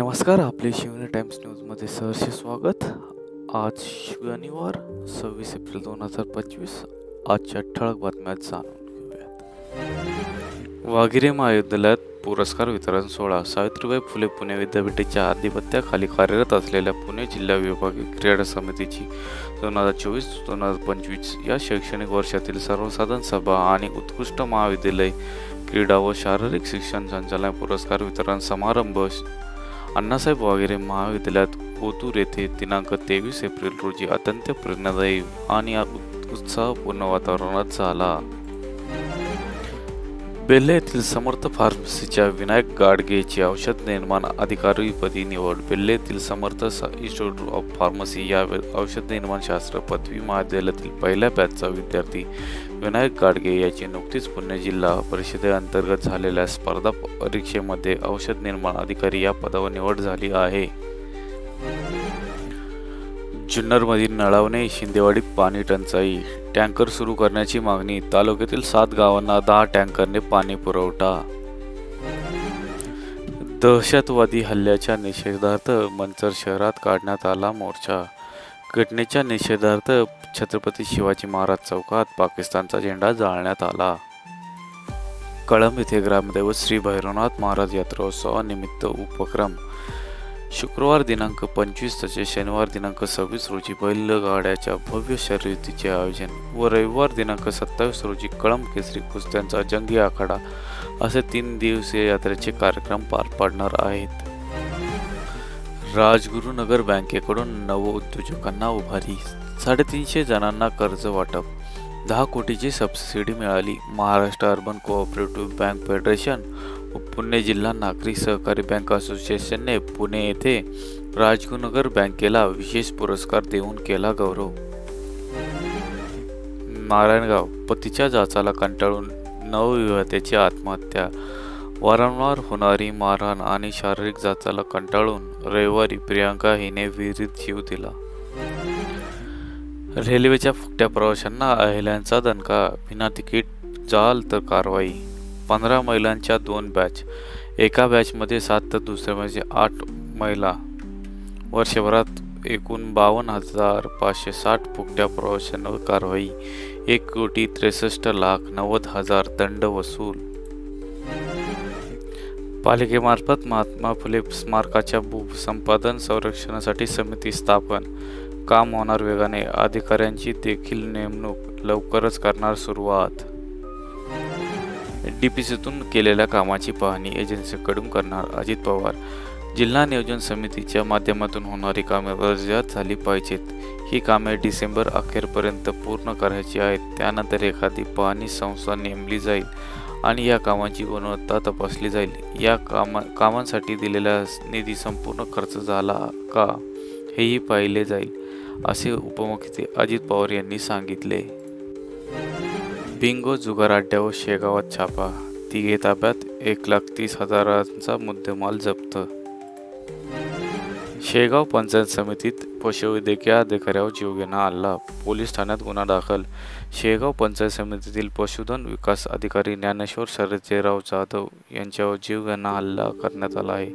नमस्कार, आपले शिवने टाइम्स न्यूजमध्ये सहर्ष स्वागत। आज शनिवार 26 एप्रिल 2025। आजच्या ठळक बातम्या जाणून घेऊयात। वाघिरे महाविद्यालयात पुरस्कार वितरण सोहळा। सावित्रीबाई फुले पुणे विद्यापीठाच्या आधिपत्याखाली कार्यरत असलेल्या पुणे जिल्हा विभागीय क्रीडा समितीची 2024-2025 या शैक्षणिक वर्षातील सर्वसाधारण सभा आणि उत्कृष्ट महाविद्यालय क्रीडा व शारीरिक शिक्षण संचालन पुरस्कार वितरण समारंभ अण्णासाहेब वाघिरे महाविद्यालयात ओतूर येथे दिनांक 23 एप्रिल रोजी अत्यंत प्रेरणादायी आणि उत्साहपूर्ण वातावरणात झाला। बेल्ले येथील समर्थ फार्मसीच्या विनायक गाडगेची औषध निर्माण अधिकारीपदी निवड। बेल्ले येथील समर्थ इन्स्टिट्यूट ऑफ फार्मसी या औषध निर्माण शास्त्र पदवी महाविद्यालयातील पहिल्या बॅचचा विद्यार्थी विनायक गाडगे याची नुकतीच पुणे जिल्हा परिषदेअंतर्गत झालेल्या स्पर्धा परीक्षेमध्ये औषध निर्माण अधिकारी या पदावर निवड झाली आहे। जुन्नरमधील नळावणे शिंदेवाडीत पाणी टंचाई, टँकर सुरू करण्याची मागणी। तालुक्यातील 7 गावांना 10 टँकरने पाणी पुरवठा। दहशतवादी हल्ल्याच्या निषेधार्थ मंचर शहरात काढण्यात आला मोर्चा। घटनेच्या निषेधार्थ छत्रपती शिवाजी महाराज चौकात पाकिस्तानचा झेंडा जाळण्यात आला। कळंब येथे ग्रामदैवत श्री भैरवनाथ महाराज यात्रोत्सवानिमित्त उपक्रम। शुक्रवार दिनांक 25 तसेच शनिवार दिनांक 26 रोजी बैलगाड्याच्या भव्य शर्यतीचे आयोजन व रविवार दिनांक 27 रोजी कळंब केसरी कुस्त्यांचा जंगी आखाडा असे 3 दिवसीय यात्रेचे कार्यक्रम पार पडणार आहेत। राजगुरुनगर बँकेकडून नवउद्योजकांना उभारी। 350 जणांना कर्ज वाटप। 10 कोटीची सबसिडी मिळाली। Maharashtra urban cooperative bank federation व पुणे जिल्हा नागरी सहकारी बँक असोसिएशनने पुणे येथे राजगुरुनगर बँकेला विशेष पुरस्कार देऊन केला गौरव। नारायणगाव, पतीच्या जाचाला कंटाळून नवविवाहितेची आत्महत्या। वारंवार होणारी मारहाण आणि शारीरिक जाचाला कंटाळून रविवारी प्रियांका हिने विहिरीत जीव दिला। रेल्वेच्या फुकट्या प्रवाशांना अहिल्याचा दणका। विना तिकीट जाल तर कारवाई। 15 महिलांच्या 2 बॅच, एका बॅचमध्ये 7 तर दुसऱ्या बॅचमध्ये 8 महिला। वर्षभरात एकूण 52,560 फुकट्या प्रवाशांवर कारवाई। 1,63,90,000 दंड वसूल। पालिकेमार्फत महात्मा फुले स्मारकाच्या भूसंपादन संरक्षणासाठी समिती स्थापन। काम होणार वेगाने। अधिकाऱ्यांची देखील नेमणूक लवकरच करणार सुरुवात। डीपीसीतून केलेल्या कामाची पाहणी एजन्सीकडून करणार अजित पवार। जिल्हा नियोजन समितीच्या माध्यमातून होणारी कामे दर्जात झाली पाहिजेत। ही कामे डिसेंबर अखेरपर्यंत पूर्ण करायची आहेत। त्यानंतर एखादी पाहणी संस्था नेमली जाईल आणि या कामांची गुणवत्ता तपासली जाईल। या कामांसाठी दिलेला निधी संपूर्ण खर्च झाला का हेही पाहिले जाईल, असे उपमुख्यमंत्री अजित पवार यांनी सांगितले। बिंगो जुगार अड्ड्यावर शेगावात छापा। 3 ताब्यात, 1,30,000चा मुद्देमाल जप्त। शेगाव पंचायत समितीत पशुवैद्यकीय अधिकाऱ्यावर जीवघेणा हल्ला, पोलीस ठाण्यात गुन्हा दाखल। शेगाव पंचायत समितीतील पशुधन विकास अधिकारी ज्ञानेश्वर सर्जेराव जाधव यांच्यावर जीवघेणा हल्ला करण्यात आला आहे।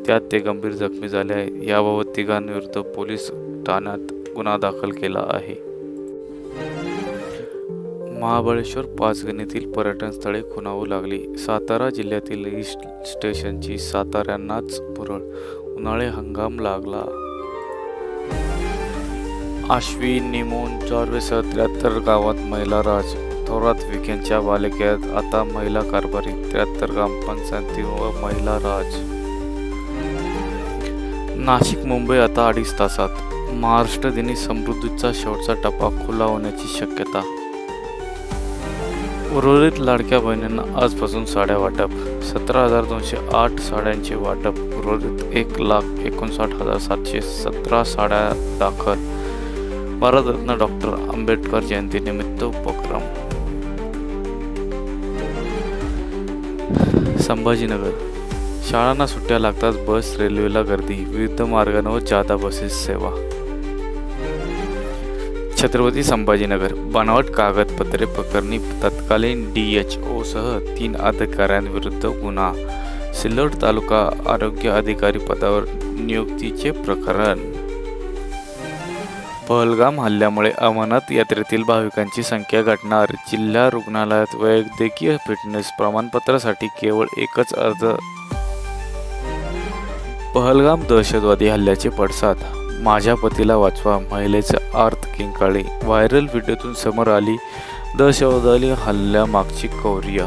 त्यात ते गंभीर जखमी झाले आहे। याबाबत 3 तिघांविरुद्ध पोलीस ठाण्यात गुन्हा दाखल केला आहे। महाबळेश्वर पाचगणीतील पर्यटन स्थळे खुणावू लागली। सातारा जिल्ह्यातील ईस्ट स्टेशनची साताऱ्यांनाच भुरळ, उन्हाळी हंगाम लागला। आश्वी, निमोन, जॉर्वेसह 73 गावात महिला राज। थोरात विखेंच्या बालेकिल्ल्यात आता महिला कारभारी। 73 ग्रामपंचायतींवर महिला राज। नाशिक मुंबई आता 2.5 तासात। महाराष्ट्र दिनी समृद्धीचा शेवटचा टप्पा खुला होण्याची शक्यता। उर्वरित लाडक्या बहिणींना आजपासून साड्या वाटप। 17,208 साड्यांचे वाटप। उर्वरित 1,59,717 साड्या दाखल। भारतरत्न डॉक्टर आंबेडकर जयंतीनिमित्त उपक्रम। संभाजीनगर, शाळांना सुट्ट्या लागताच बस रेल्वेला गर्दी। विविध मार्गांवर जादा बसेस सेवा। छत्रपती संभाजीनगर, बनावट कागदपत्रे प्रकरणी तत्कालीन DHO सह 3 अधिकाऱ्यांविरुद्ध गुन्हा। सिल्लोड तालुका आरोग्य अधिकारी पदावर नियुक्तीचे प्रकरण. पहलगाम हल्ल्यामुळे अमरनाथ यात्रेतील भाविकांची संख्या घटणार. जिल्हा रुग्णालयात वैद्यकीय फिटनेस प्रमाणपत्रासाठी केवळ एकच अर्ज. पहलगाम दहशतवादी हल्ल्याचे पडसाद. माझ्या पतीला वाचवा, महिलेचं आर्त किंकाळी. व्हायरल व्हिडिओतून समोर आली दहशतवादी हल्ल्यामागची कौर्य.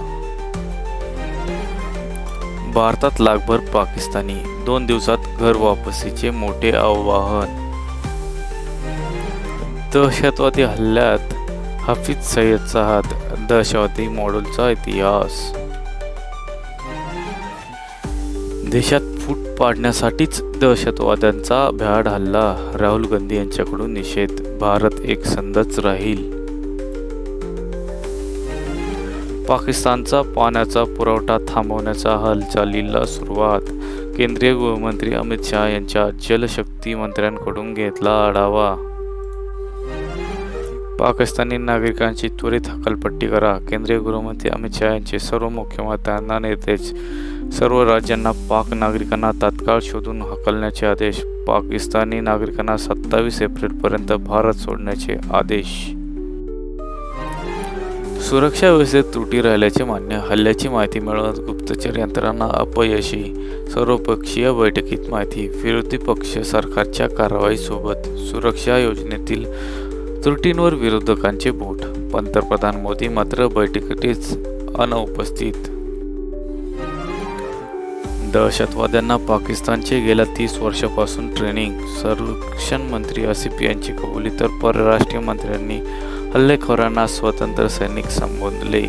भारतात लागभर पाकिस्तानी. 2 दिवसात घर वापसीचे मोठे आवाहन. दहशतवादी हल्ल्यात हाफिज सईदचा हात. दहशतवादी मॉडेलचा इतिहास. देशात फूट पाडण्यासाठीच दहशतवाद्यांचा भ्याड हल्ला. राहुल गांधी यांच्याकडून निषेध. भारत एकसंधच राहील. पाकिस्तानचा पाण्याचा पुरवठा थांबवण्याच्या हालचालीला सुरुवात. केंद्रीय गृहमंत्री अमित शहा यांच्या जलशक्ती मंत्र्यांकडून घेतला आढावा. पाकिस्तानी नागरिकांची त्वरित हकालपट्टी करा. केंद्रीय गृहमंत्री अमित शहा यांचे सर्व मुख्यमंत्र्यांना निर्देश. सर्व राज्यांना पाक नागरिकांना तात्काळ शोधून हकलण्याचे आदेश. पाकिस्तानी नागरिकांना 27 एप्रिलपर्यंत भारत सोडण्याचे आदेश. सुरक्षा व्यवस्थेत त्रुटी राहिल्याचे मान्य. हल्ल्याची माहिती मिळवत गुप्तचर यंत्रणा अपयशी. सर्वपक्षीय बैठकीत माहिती. विरोधी पक्ष सरकारच्या कारवाईसोबत. सुरक्षा योजनेतील त्रुटींवर विरोधकांचे बोट. पंतप्रधान मोदी मात्र बैठकीतच अनुपस्थित. दहशतवाद्यांना पाकिस्तानचे गेल्या 30 वर्षापासून ट्रेनिंग. संरक्षण मंत्री आसिफ यांची कबुली तर परराष्ट्र मंत्र्यांनी हल्लेखोरांना स्वतंत्र सैनिक संबोधले.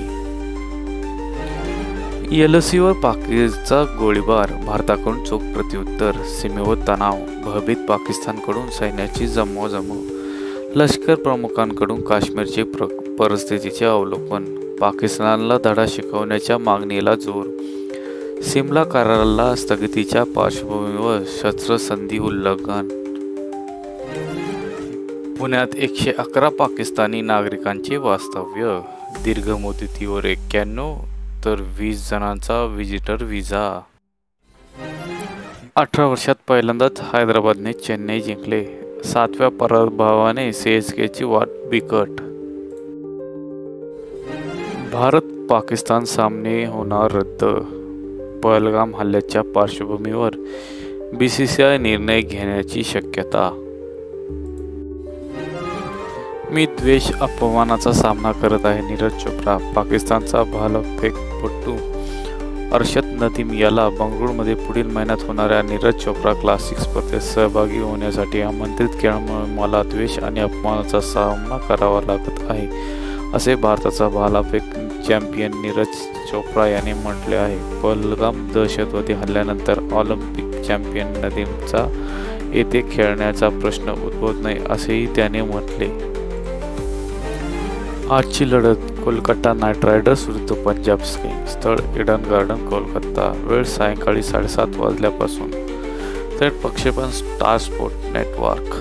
एलओसीवर पाकिस्तानचा गोळीबार. भारताकडून चोख प्रत्युत्तर. सीमेवर तणाव. भयभीत पाकिस्तानकडून सैन्याची जमवाजमव. लष्कर प्रमुखांकडून काश्मीरचे परिस्थितीचे अवलोकन. पाकिस्तानला धडा शिकवण्याच्या मागणीला जोर. सिमला कराराला स्थगितीच्या पार्श्वभूमीवर शस्त्रसंधी उल्लंघन. पुण्यात 111 पाकिस्तानी नागरिकांचे वास्तव्य. दीर्घ मुदतीवर 91 तर 20 जणांचा व्हिजिटर व्हिसा. 18 वर्षात पहिल्यांदाच हैदराबादने चेन्नई जिंकले. 7व्या पराभवाने सीएसकेची वाट बिकट. भारत पाकिस्तान सामने होणार रद्द. पहलगाम हल्ल्याच्या पार्श्वभूमीवर बीसीसीआय निर्णय घेण्याची शक्यता. मी द्वेष अपमानाचा सामना करत आहे. नीरज चोप्रा. पाकिस्तानचा भालाफेकपटू अर्शद नदीम याला बंगळुरूमध्ये पुढील महिन्यात होणाऱ्या नीरज चोप्रा क्लासिक स्पर्धेत सहभागी होण्यासाठी आमंत्रित केल्यामुळे मला द्वेष आणि अपमानाचा सामना करावा लागत आहे, असे भारताचा भालाफेक चॅम्पियन नीरज चोप्रा यांनी म्हटले आहे. पहलगाम दहशतवादी हल्ल्यानंतर ऑलिम्पिक चॅम्पियन नदीमचा येथे खेळण्याचा प्रश्न उद्भवत नाही, असेही त्याने म्हटले. आजची लढत कोलकाता नाईट रायडर्स विरुद्ध पंजाब किंग्स. स्थळ ईडन गार्डन, कोलकाता. वेळ सायंकाळी 7:30 वाजल्यापासून. थेट प्रक्षेपण स्टार स्पोर्ट नेटवर्क.